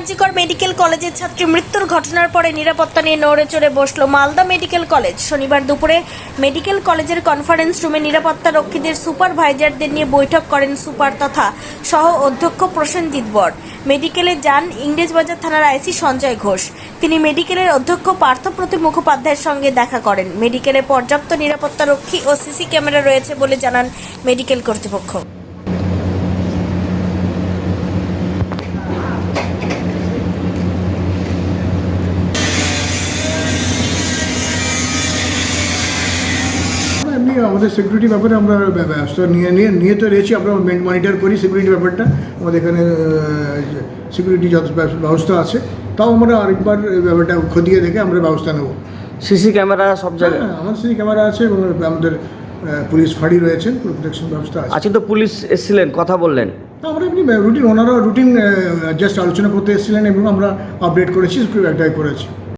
RG Kar medical কলেজের ছাত্রী মৃত্যুর ঘটনার পরে নিরাপত্তা নিয়ে নড়ে চড়ে বসল মালদা মেডিকেল কলেজ। শনিবার দুপুরে মেডিকেল কলেজের কনফারেন্স রুমে নিরাপত্তা রক্ষীদের সুপারভাইজারদের নিয়ে বৈঠক করেন সুপার তথা সহ অধ্যক্ষ প্রসেনজিৎ বর। মেডিকেলে যান ইংরেজবাজার থানার আইসি সঞ্জয় ঘোষ। তিনি মেডিকেলের অধ্যক্ষ পার্থপ্রতিম মুখোপাধ্যায়ের সঙ্গে দেখা করেন। মেডিকেলে পর্যাপ্ত নিরাপত্তা রক্ষী ও সিসি ক্যামেরা রয়েছে বলে জানান মেডিকেল কর্তৃপক্ষ। এমনি আমাদের সিকিউরিটি ব্যাপারে আমরা ব্যবস্থা নিয়ে তো রয়েছি। আমরা মনিটর করি সিকিউরিটি ব্যাপারটা। আমাদের এখানে সিকিউরিটি যত ব্যবস্থা আছে, তাও আমরা আরেকবার ব্যাপারটা খতিয়ে দেখে আমরা ব্যবস্থা নেব। সিসি ক্যামেরা সব জায়গায় আমাদের সিসি ক্যামেরা আছে এবং আমাদের পুলিশ ফাঁড়ি রয়েছেন, প্রোটেকশন ব্যবস্থা আছে। আজকে তো পুলিশ এসেছিলেন, কথা বললেন। আমরা এমনি ওনারা রুটিন জাস্ট আলোচনা করতে এসেছিলেন এবং আমরা আপডেট করেছি, একটাই করেছি।